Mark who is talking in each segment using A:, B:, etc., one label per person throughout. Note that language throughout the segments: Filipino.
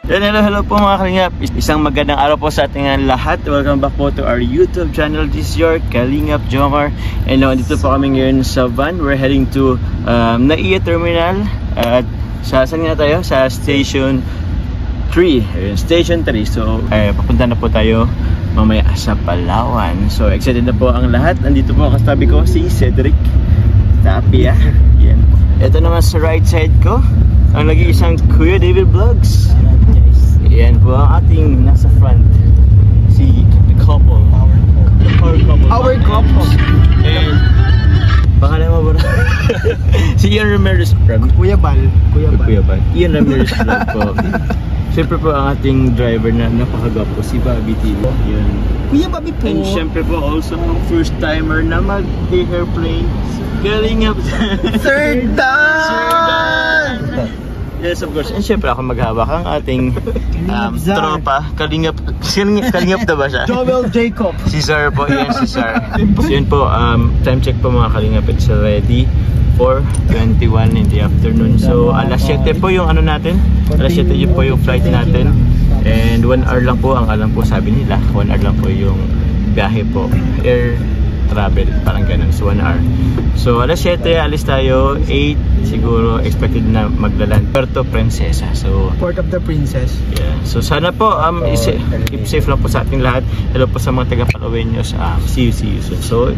A: Hello po mga kalingap. Isang magandang araw po sa ating lahat. Welcome back po to our YouTube channel. This is your Kalingap Jomar. And dito po kami ngayon sa van. We're heading to NAIA Terminal. At saan nga tayo? Sa Station 3. Station 3. So papunta na po tayo mamaya sa Palawan. So excited na po ang lahat. Andito po kasabi ko si Cedric Tapia. Yan. Ito naman sa right side ko ang nag-iisang Kuya David Vlogs. Yan po ang ating nasa front, si the couple, our couple. And pangalan mo ba? Si Ian Ramirez from Kuya Bal. Ian Ramirez vlog po. Siyempre po ang ating driver na napakagwapo, si Bobby TV. Yan.
B: Kuya Bobby po.
A: And siyempre po also ang first timer na mag-airplane. Kalingap.
B: Third time!
A: Yes, of course. And syempre ako maghawak ang ating tropa. Kalingap na ba siya?
B: Joel Jacob.
A: Si Sir po. Yan si Sir. So yun po, time check po mga kalingap. It's already 4:21 in the afternoon. So alas 7 po yung ano natin. Alas 7 yun po yung flight natin. And 1 hour lang po ang alam po sabi nila. 1 hour lang po yung biyahe po. Air travel, parang ganun. So 1 hour. So alas 7 alis tayo. 8 siguro expected na maglaland Puerto Princesa. So
B: Port of the Princess.
A: Yeah. So sana po keep safe lang po sa ating lahat. Hello po sa mga taga Palaweños. See you soon. So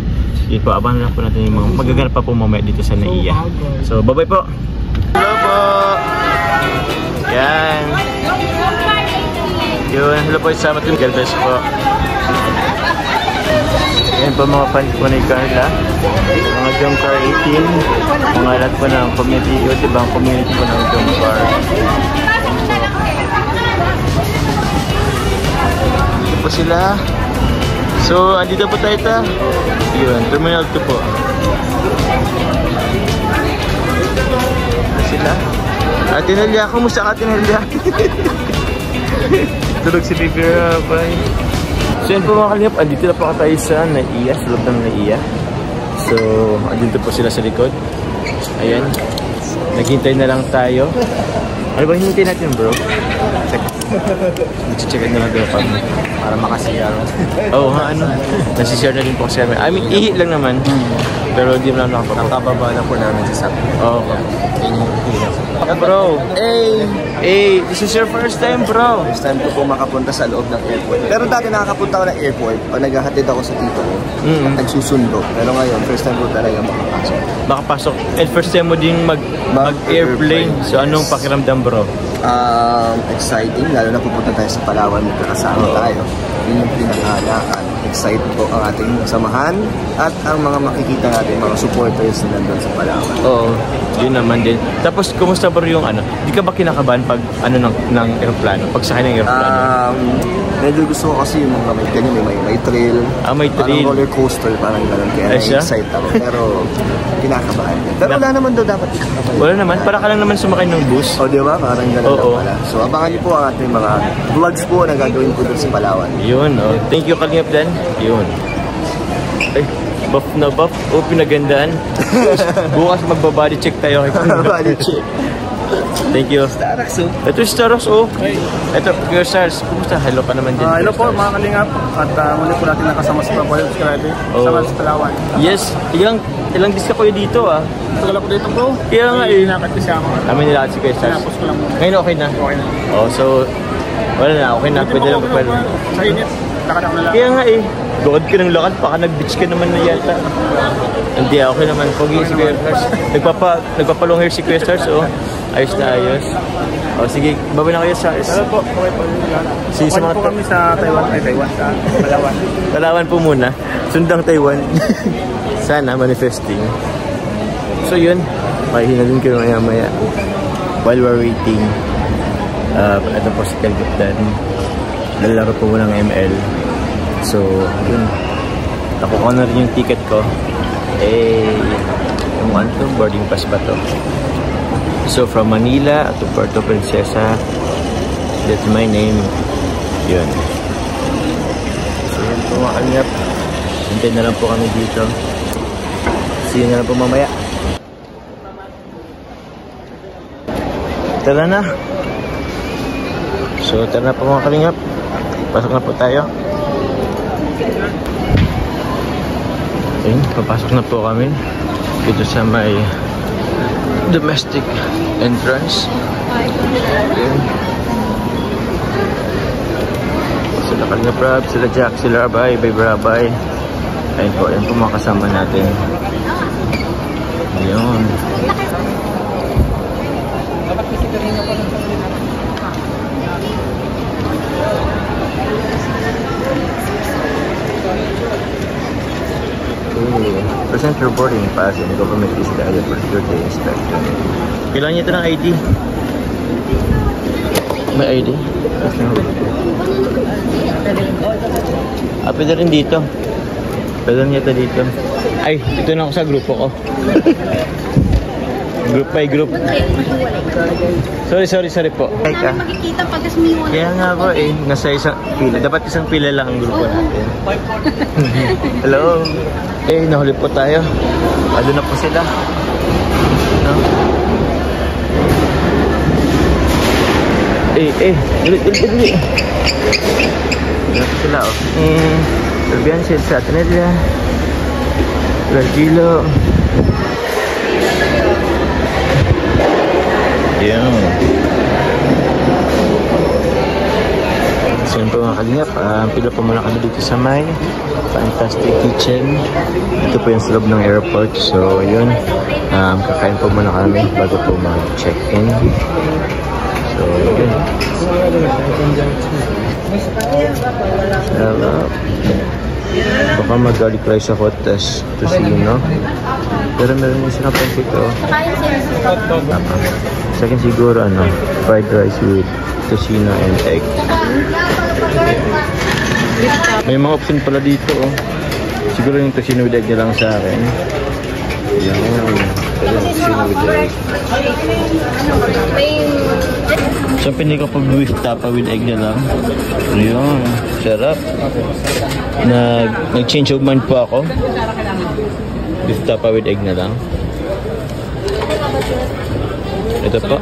A: yun po, abangan lang po natin yung mga magaganap pa po mamaya dito sa NAIA. So bye bye po. Hello po. Yan. Yun, hello po sa mga Galvez po. Yan po mga fans po ni Carla, mga Jomcar 18, mga lahat po ng community, ibang community po ng Jomcar. Ito po sila. So, andito po tayo ito. Yun, Terminal 2 po. Ito sila. Ate Nelia, kumusta ka Ate Nelia? Tulog si Bibi Rabay. So yun po mga kalingap, andito na po tayo sa NAIA, sa loob ng NAIA. So, andito po sila sa likod. Ayan. Naghintay na lang tayo. Ano ba hinintay natin bro? Check na lang doon para makasiyar. Oo nga ano. Nasishare na din po kasi kami. I mean, ihi lang naman. Pero di mo lang nakapapag.
B: Nakababa na po namin sa sakit.
A: Oo. Bro, hey, this is your first time bro.
B: First time ko po makapunta sa loob ng airport. Pero dati nakakapunta ako ng airport pag naghahatid ako sa tito ko. Nagsusundo. Pero ngayon, first time ko talaga
A: makapasok. And first time mo din mag-airplane. So anong pakiramdam bro?
B: Exciting. Lalo na pupunta tayo sa Palawan. Magkakasama tayo. Yun yung pinakalakan. Excited po ang ating samahan at ang mga makikita natin, mga supporters na nandun sa Palawan.
A: Oo, yun naman din. Tapos, kumusta bro yung ano? Di ka ba kinakabahan pag ano ng aeroplano? Pag sakay ng aeroplano?
B: Medyo gusto ko kasi yung mga may ganyan, may trail.
A: May trail.
B: Parang roller coaster, parang gano'n. Kaya na-excite ako. Pero, kinakabahan. Pero wala naman daw dapat kinakabahan.
A: Wala naman. Para ka lang naman sumakay ng bus.
B: O, di ba? Parang gano'n lang pala. So, abangan niyo po ang ating mga vlogs po na gagawin po doon sa Palawan.
A: Yun, oh. Thank you, Kalingap Dan. Yun. Ay, buff na buff. O, pinagandaan. Bukas magbabody check tayo.
B: Body check.
A: Thank you.
B: Starax, oh.
A: Ito si Starax, oh. Ito, Kuya Stars. Kumusta? Hello ka naman din.
C: Hello po, mga Kalingap. At muli po natin nakasama sa Palawan Subscribe. Sama sa Palawan.
A: Yes. Ilang diska ko yun dito, ah.
C: Tagal ako dito, bro.
A: Kaya nga, eh.
C: Inakat kasi ako.
A: Kami nila si Kuya Stars.
C: Tinapos ko lang muna.
A: Ngayon okay na?
C: Okay na.
A: Oh, so, wala na. Okay na. Pwede lang papel.
C: Sa init. Lakad ako na lang.
A: Kaya nga, eh. Lakad ka ng lakad. Baka nag-beach ka naman na yata. Hindi, okay naman. Pogi si Kuya Stars. Nagpapalong hair si Kuya Stars, oh. Ayos na ayos. O sige, babay na kayo sa
C: Hello po, okay po.
A: sa mga
C: po kami sa Taiwan, sa Palawan.
A: Palawan po muna. Sundang Taiwan. Sana manifesting. So yun, mahina din kayo maya while we're waiting. Ito po si Kalguptan. Lalaro po muna ng ML. So yun, nakuha na rin yung ticket ko. Yung ano to, boarding pass ba to? So from Manila to Puerto Princesa, that's my name. Yun. So yun po mga kalingap. Hintay na lang po kami dito. See you na lang po mamaya. Tara na. So tara na po mga kalingap. Pasok na po tayo. Ayun, papasok na po kami dito sa may domestic entrance. Ayun. Sila Kalingap Rab, sila Jack, sila Rabay, Baby Rabay. Ayun po mga kasama natin. Ayun. Present your boarding pass and government is valid for security inspection. Kailangan niya ito ng ID. May ID? Pwede rin dito. Pwede niya ito dito. Ay, ito na ako sa grupo ko. Group by group. Sorry po.
D: Kaya makikita pag kasmiwan.
A: Kaya nga po nasa isang pila. Dapat isang pila lang ang grupo natin. Hello. Nahuli po tayo. Ado na po sila. No? Dili. Ado na po sila, Serbiansil sa Atenedra. Virgilo. Yan. So yun po mga kalingap, pila po muna kami dito sa may Fantastic Kitchen. Ito po yung sa loob ng airport. So yun, kakain po muna kami bago po mag-check-in. So yun. Sarap. Baka mag-garlic rice ako, tas tosino. Pero meron yung sinapang ito. Sa akin siguro fried rice with tocino and egg. May mga option pala dito Siguro yung tocino with egg na lang sa akin. Yan. Pero tocino with egg. So pinili ko pag beef tapa with egg na lang. Ayun. Sarap. Nag-change of mind po ako. Beef tapa with egg na lang. Ito po.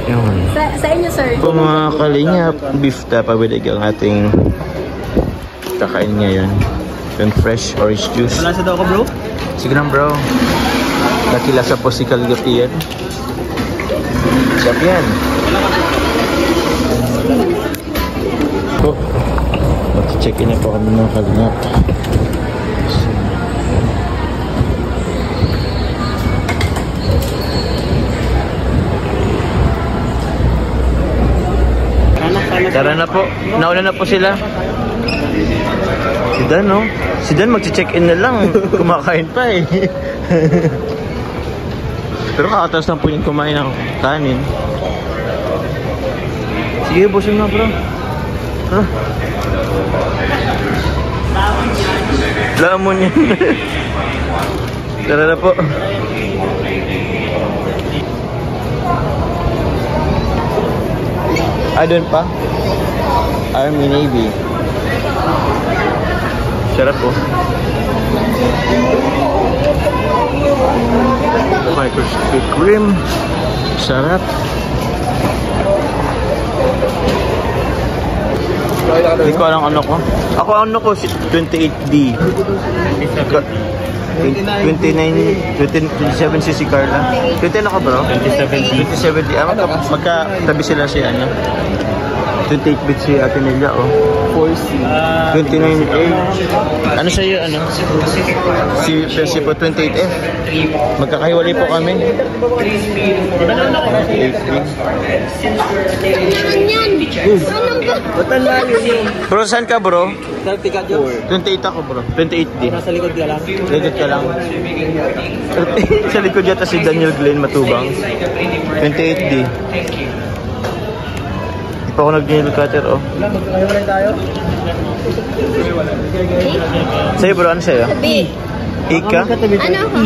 A: Yun.
D: Sa inyo, sir.
A: Po mga kalingap, beef tapa with egg ang ating kakain ngayon. Yung fresh orange juice.
C: Malasa daw ako, bro?
A: Sige lang, bro. Nakilasa po si Kalingap yan. Sarap yan. Po. Mag-check-in na po kami ng Kalingap. Tara na po. Nauna na po sila. Si Dan, Si Dan mag-check-in na lang. Kumakain pa Pero kakataas lang po yung kumain ng kanin. Sige, busin na, bro. Tara. Lamon yan. Tara na po. Doon pa? Army Navy. Sarap po. Microscopic cream. Sarap. Hindi ko alam ano ko. Ako 28D. 27cc Carla. 20 ako bro? 27D. Magkatabi sila si 28 bits si Ate Nelia 29A. Ano sa'yo Si Percy po 28F. Magkakahiwalay po kami. 28B. Bro, saan ka bro? 28 ako bro. 28D.
C: Nasa likod ka lang.
A: Likod ka lang. Sa likod yata si Daniel Glenn Matubang. 28D. Di pa ako nag-nail cutter
C: Magkakahiwalay tayo.
A: Sa'yo bro, ano sa'yo?
D: B.
A: Ika?
D: Ano ka?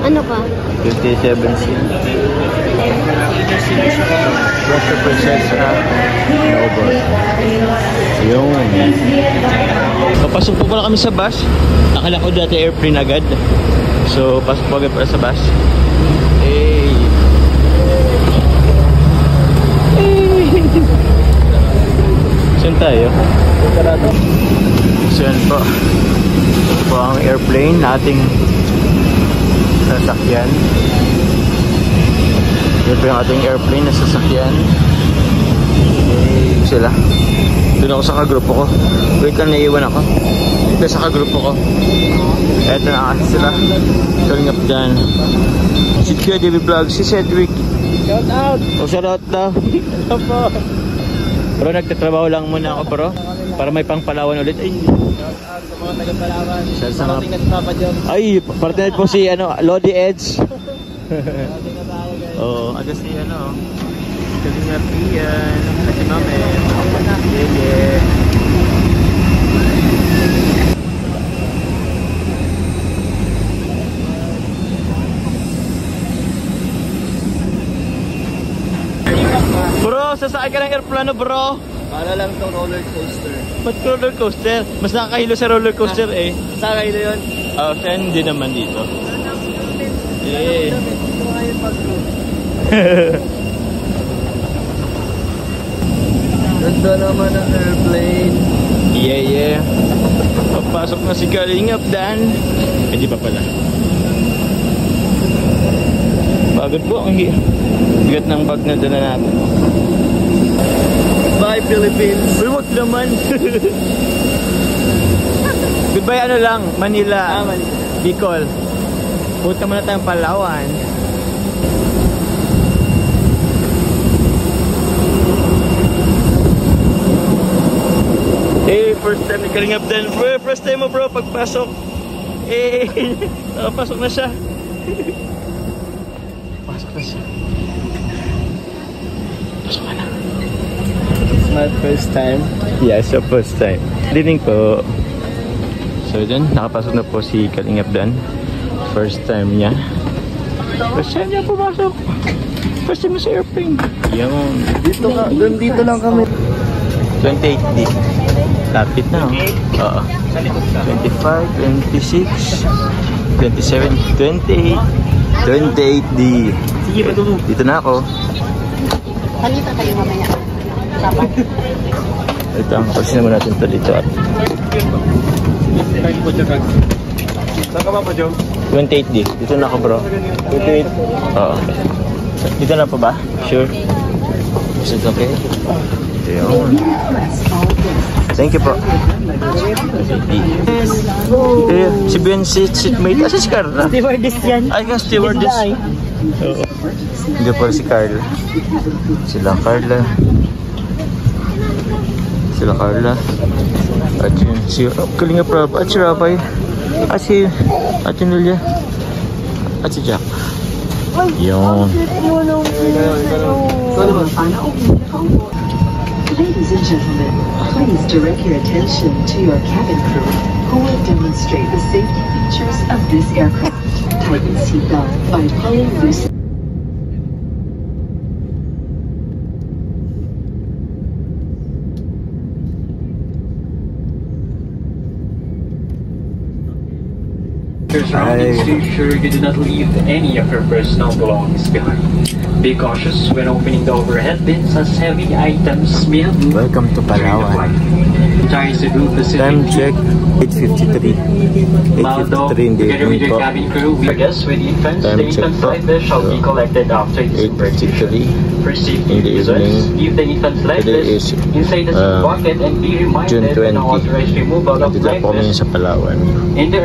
D: Ano ka?
A: 27C. Buster Princess Noble. Yun. Papasok po pala kami sa bus. Akala ko dati airplane agad. So, pasok po agad pala sa bus. Hey. Saan tayo? So yan po. Ito po ang airplane na ating sasakyan. Ito po yung ating airplane na sasakyan. Sila. Doon ako sa kagrupo ko. Wait lang, naiiwan ako. Ito sa kagrupo ko. Eto na kasi sila. Calling up dyan. Si Kuya David Vlog, si Cedric.
C: Shout out!
A: O shout out daw.
C: Ito po.
A: Bro, nagtatrabaho lang muna ako bro. Para may pangpalawan ulit. Ay,
C: Shout out sa mga taga-Palawan.
A: Sa mga-
C: Parating na si Papa John.
A: ay partner po si Lodi Edge.
C: Parating na tayo guys.
A: Oo, aga si Calling up Ian. At si Mame. Yeah. Bro, sasakay ka ng airplano bro.
C: Para lang itong roller coaster.
A: Ba't roller coaster? Mas nakakahilo sa roller coaster eh.
C: Saka ito yun.
A: Oh, siya hindi naman dito. Eh.
C: Ito nga yung pag-group. Ganda naman ang airplane.
A: Yeah. Papasok na si Calling Up Dan. Hindi pa pala. Pagod po ang bigat ng bag na dala natin.
C: Bye Philippines.
A: Uy, wag naman. Goodbye ano lang, Manila.
C: Manila.
A: Bicol. Punta muna tayong Palawan. Eh, first time ni Calling Up Dan. Bro, first time mo bro, pagpasok. Eh, nakapasok na siya. Pasok na siya. Pasok ka na.
C: It's my first time.
A: Yes, so first time. Dining po. So dun, nakapasok na po si Calling Up Dan. First time niya. First time niya pumasok. First time niya sa airplane. Yung
C: Dito lang kami.
A: 28D. Lapit na, oh. Oo. 25, 26, 27, 28, 28D.
C: Sige, patuloy.
A: Dito na ako.
D: Halita kayo mamaya. Dapat.
A: Ito ang pagsin naman natin ito dito. At
C: Saan ka ba pa, Joe?
A: 28D. Dito na ako, bro.
C: 28.
A: Oo. Dito na pa ba? Sure. Is it okay? Ayun. Thank you po. Eh, si Ben, si seatmate. Si Carla.
D: Stewardess yan.
A: Ay, ka stewardess. Oo. Hindi po si Carla. Sila Carla. At yun, si Kalinga Prab. At si Rabay. At si Ate Nulia. At si Jack. Yun.
E: Ladies and gentlemen, please direct your attention to your cabin crew, who will demonstrate the safety features of this aircraft. Tighten seatbelt by pulling loose.
F: Surroundings to ensure you do not leave any of your personal belongings behind. Be cautious when opening the overhead bins as heavy items may have moved
A: Welcome to
F: during the
A: Palawan.
F: flight. Try to do
A: Time
F: Pacific
A: check, 8:53. 8:53 in the
F: together with
A: evening
F: your
A: po.
F: cabin crew, we guess with infants,
A: Time
F: the
A: check
F: infant
A: po.
F: life vest shall be collected after disembarkation.
A: 8:53
F: For safety
A: in the
F: reasons,
A: evening.
F: leave the infant's life
A: Today
F: vest
A: is
F: inside the seat pocket and be
A: June
F: reminded
A: 20.
F: of unauthorized removal of
A: Dito
F: life
A: po kami
F: vest
A: sa Palawan.
F: in the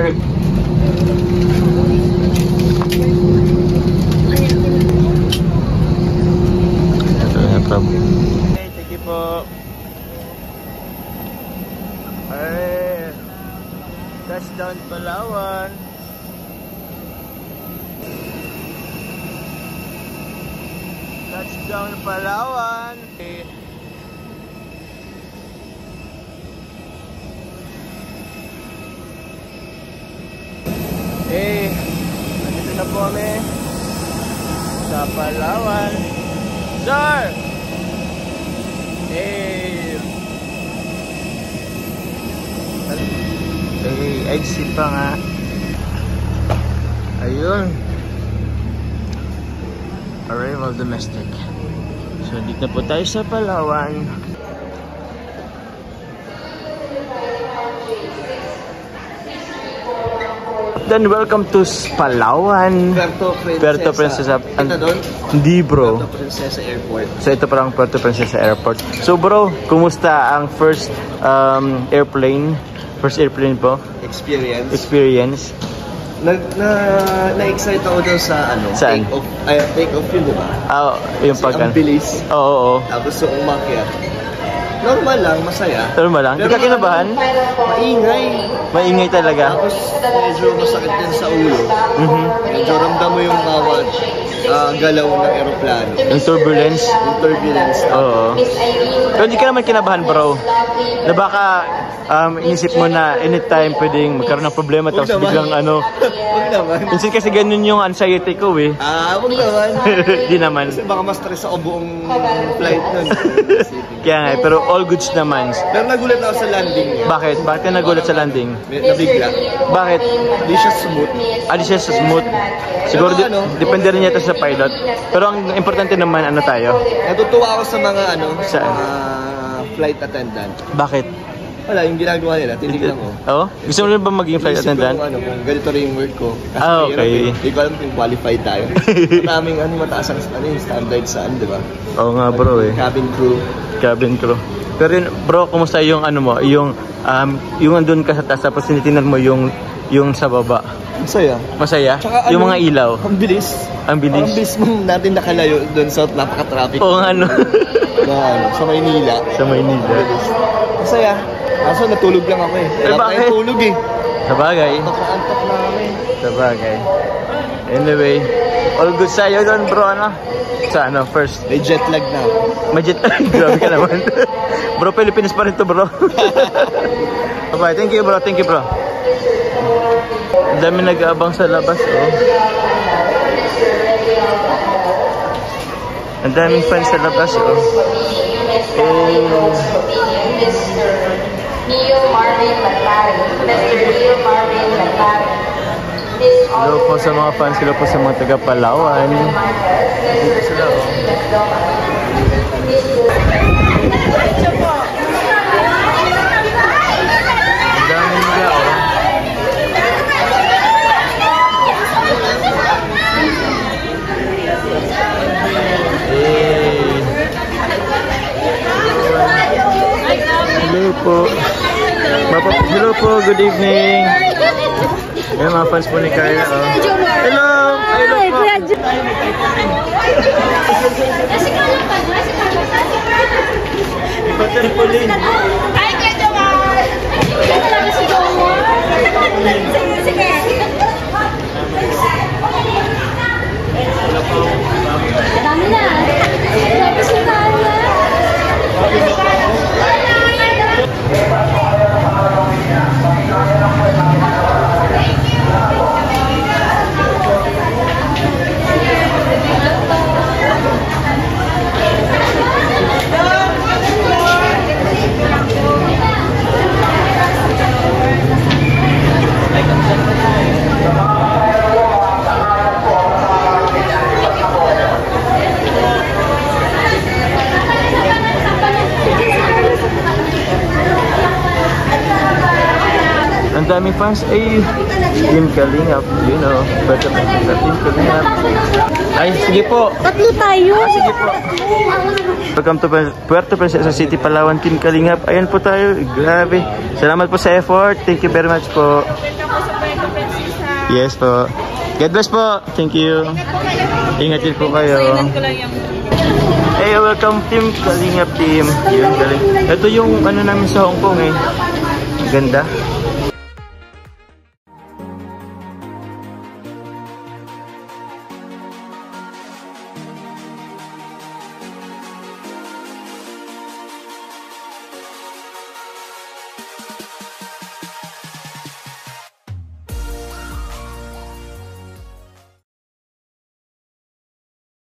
A: Ito na po. Okay, thank you po. Ay, touchdown Palawan. Touchdown Palawan. Okay. Eh, nandito na po kami sa Palawan. Sir! Eh, ay si pa nga. Ayun. Arrival domestic. So, dito na po tayo sa Palawan. then welcome to Palawan. Puerto Princesa.
B: Kita doon?
A: Hindi bro.
B: Puerto Princesa Airport.
A: So ito parang Puerto Princesa Airport. So bro, kumusta ang first airplane? First airplane po? Experience.
B: Na-excite ako doon sa ano?
A: Saan?
B: Take off yun, diba?
A: Yung pag
B: ang bilis.
A: Oo.
B: Tapos yung umakyat. Normal lang, masaya.
A: Normal lang? Hindi ka kinabahan?
B: Maingay.
A: Maingay talaga?
B: Tapos medyo masakit din sa ulo. Medyo ramdam mo yung bawat galaw ng aeroplano.
A: Yung turbulence?
B: Yung turbulence.
A: Oo. Pero hindi ka naman kinabahan bro. Na baka inisip mo na anytime pwedeng magkaroon ng problema tapos biglang ano.
B: Huwag naman.
A: Minsan kasi ganun yung anxiety ko eh.
B: Huwag naman.
A: Di naman.
B: Kasi baka ma-stress ako buong flight nun.
A: Kaya nga eh, pero all goods naman.
B: Pero nagulat ako sa landing niya.
A: Bakit? Bakit ka nagulat sa landing?
B: Nabigla.
A: Bakit?
B: Di siya smooth.
A: Di siya smooth. Siguro
B: Pero
A: depende rin yata sa pilot. Pero ang importante naman ano tayo?
B: Natutuwa ako sa mga
A: Saan?
B: flight attendant.
A: Bakit?
B: Wala, yung ginagawa nila, tinignan ko.
A: Oo? Gusto mo rin ba maging flight attendant?
B: Kung ganito rin yung work ko. Kasi
A: Okay.
B: Hindi ko alam kung qualified tayo. Maraming mataas ang standard saan, di ba?
A: Oo nga bro eh.
B: Cabin crew.
A: Pero yun, bro, kumusta yung ano mo? Yung andun ka sa taas tapos tinitingnan mo yung sa baba.
B: Masaya.
A: Masaya?
B: Tsaka,
A: yung mga ilaw.
B: Ang bilis.
A: Ang bilis.
B: Ang bilis mong natin nakalayo doon sa napaka-traffic.
A: Oo nga no.
B: Sa Maynila.
A: Sa Maynila.
B: Masaya. Kaso natulog lang ako eh. Wala
A: bakit?
B: tayong tulog eh.
A: Sabagay.
B: Makaantok na kami.
A: Sabagay. Anyway, all good sa'yo doon bro, ano? Sa ano, first?
B: May jet lag na ako.
A: May jet lag? Grabe ka naman. Bro, Pilipinas pa rin to bro. Bye-bye. Thank you bro. Thank you bro. Ang dami nag-aabang sa labas, oh. Ang daming fans sa labas, oh. Hello po sa mga fans, hello po sa mga taga Palawan. Dito sila, oh. Ang dami nila, oh. Hello po. Hello po, good evening. May mga fans po ni Carla. Oh. Hello! Hello po. Iba't rin po Lynn.
G: Ay, kaya Jomar! Ito lang si Jomar. Sige. Dami na. Dami si Carla.
A: Ang daming fans ay Team Kalingap, you know, Puerto Princesa, Team Kalingap. Ay, sige po.
G: Tatlo tayo.
A: Sige po. Welcome to Puerto Princesa City, Palawan, Team Kalingap. Ayan po tayo, grabe. Salamat po sa effort. Thank you very much po. Yes po. God bless po. Thank you. Ingat din po kayo. Hey, welcome Team Kalingap team. Yun, galing. Ito yung ano namin sa Hong Kong eh. Ganda.